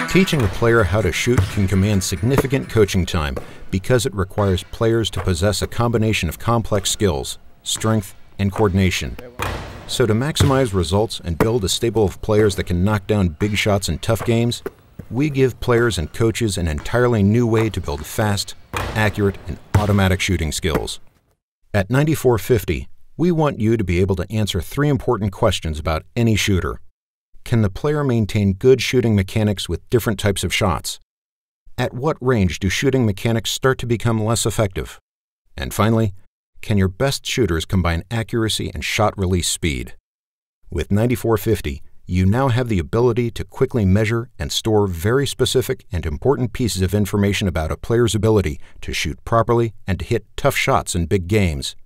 Teaching a player how to shoot can command significant coaching time because it requires players to possess a combination of complex skills, strength, and coordination. So to maximize results and build a stable of players that can knock down big shots in tough games, we give players and coaches an entirely new way to build fast, accurate, and automatic shooting skills. At 94Fifty, we want you to be able to answer 3 important questions about any shooter. Can the player maintain good shooting mechanics with different types of shots? At what range do shooting mechanics start to become less effective? And finally, can your best shooters combine accuracy and shot release speed? With 94Fifty, you now have the ability to quickly measure and store very specific and important pieces of information about a player's ability to shoot properly and to hit tough shots in big games.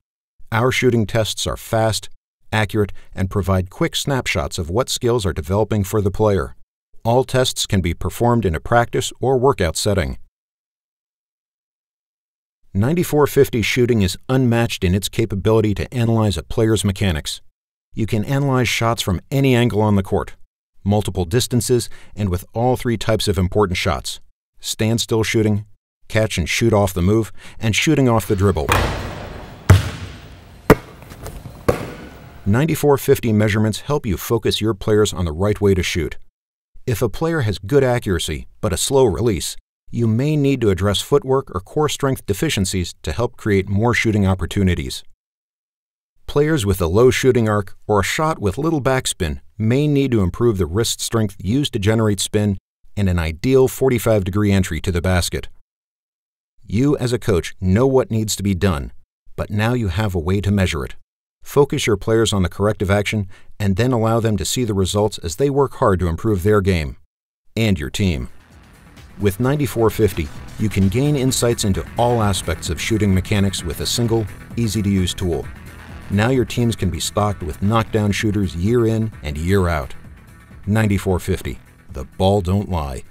Our shooting tests are fast, accurate, and provide quick snapshots of what skills are developing for the player. All tests can be performed in a practice or workout setting. 94Fifty shooting is unmatched in its capability to analyze a player's mechanics. You can analyze shots from any angle on the court, multiple distances, and with all 3 types of important shots: standstill shooting, catch and shoot off the move, and shooting off the dribble. 94Fifty measurements help you focus your players on the right way to shoot. If a player has good accuracy but a slow release, you may need to address footwork or core strength deficiencies to help create more shooting opportunities. Players with a low shooting arc or a shot with little backspin may need to improve the wrist strength used to generate spin and an ideal 45-degree entry to the basket. You as a coach know what needs to be done, but now you have a way to measure it. Focus your players on the corrective action and then allow them to see the results as they work hard to improve their game and your team. With 94Fifty, you can gain insights into all aspects of shooting mechanics with a single, easy-to-use tool. Now your teams can be stocked with knockdown shooters year in and year out. 94Fifty, the ball don't lie.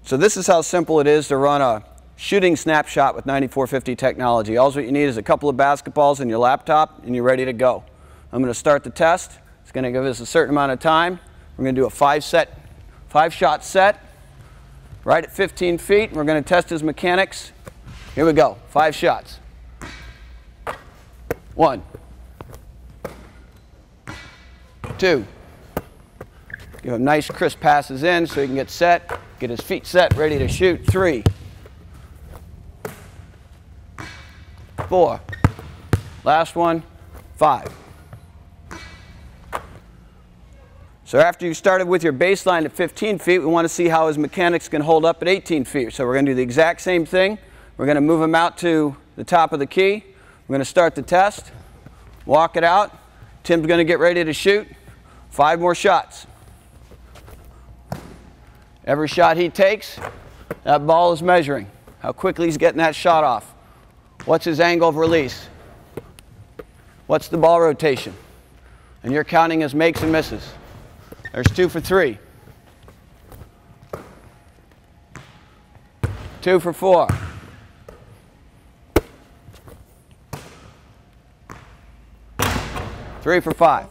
So this is how simple it is to run a shooting snapshot with 94Fifty technology. All you need is a couple of basketballs in your laptop and you're ready to go. I'm going to start the test. It's going to give us a certain amount of time. We're going to do a 5-shot set right at 15 feet. We're going to test his mechanics. Here we go. 5 shots. 1, 2. Give him nice crisp passes in so he can get set, get his feet set, ready to shoot. 3, 4, last one, 5. So after you started with your baseline at 15 feet, we want to see how his mechanics can hold up at 18 feet. So we're going to do the exact same thing. We're going to move him out to the top of the key. We're going to start the test, walk it out. Tim's going to get ready to shoot. 5 more shots. Every shot he takes, that ball is measuring how quickly he's getting that shot off. What's his angle of release? What's the ball rotation? And you're counting his makes and misses. There's 2 for 3. 2 for 4. 3 for 5.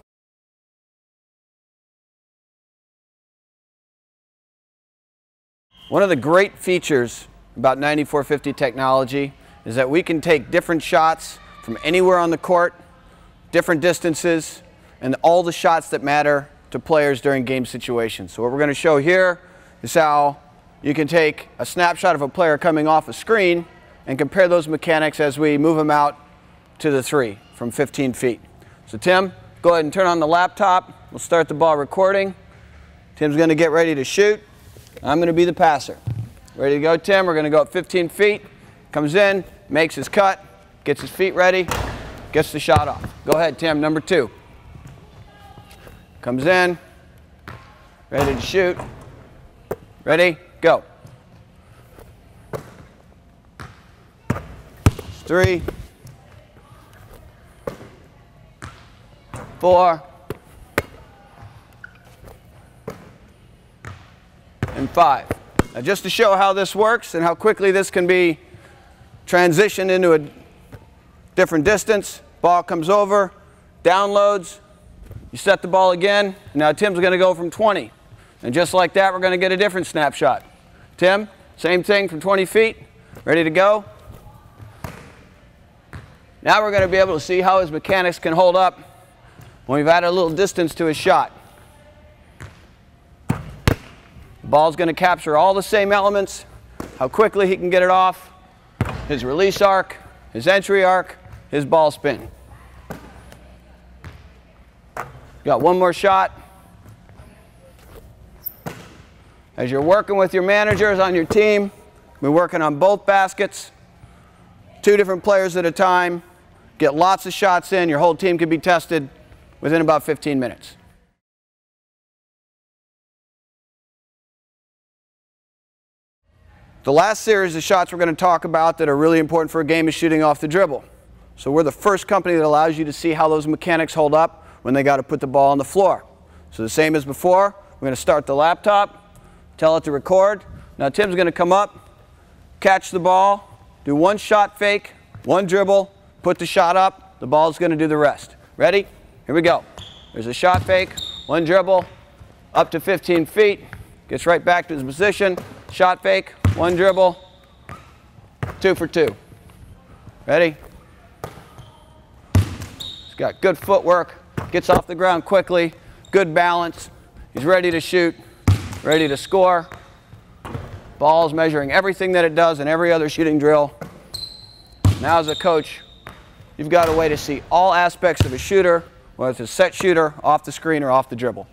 One of the great features about 94Fifty technology is that we can take different shots from anywhere on the court, different distances, and all the shots that matter to players during game situations. So what we're going to show here is how you can take a snapshot of a player coming off a screen and compare those mechanics as we move them out to the 3 from 15 feet. So Tim, go ahead and turn on the laptop. We'll start the ball recording. Tim's going to get ready to shoot. I'm going to be the passer. Ready to go, Tim? We're going to go up 15 feet. Comes in, makes his cut, gets his feet ready, gets the shot off. Go ahead, Tim, number 2. Comes in, ready to shoot. Ready, go. 3, 4, and 5. Now just to show how this works and how quickly this can be transitioned into a different distance, ball comes over, downloads, you set the ball again, now Tim's going to go from 20. And just like that, we're going to get a different snapshot. Tim, same thing from 20 feet, ready to go. Now we're going to be able to see how his mechanics can hold up when we've added a little distance to his shot. The ball's going to capture all the same elements, how quickly he can get it off, his release arc, his entry arc, his ball spin. Got one more shot. As you're working with your managers on your team, we're working on both baskets, 2 different players at a time, get lots of shots in, your whole team can be tested within about 15 minutes. The last series of shots we're going to talk about that are really important for a game is shooting off the dribble. So we're the first company that allows you to see how those mechanics hold up when they got to put the ball on the floor. So the same as before, we're going to start the laptop, tell it to record. Now Tim's going to come up, catch the ball, do 1 shot fake, 1 dribble, put the shot up, the ball's going to do the rest. Ready? Here we go. There's a shot fake, 1 dribble, up to 15 feet, gets right back to his position, shot fake, 1 dribble, 2 for 2. Ready? He's got good footwork, gets off the ground quickly, good balance. He's ready to shoot, ready to score. Ball's measuring everything that it does in every other shooting drill. Now as a coach, you've got a way to see all aspects of a shooter, whether it's a set shooter, off the screen, or off the dribble.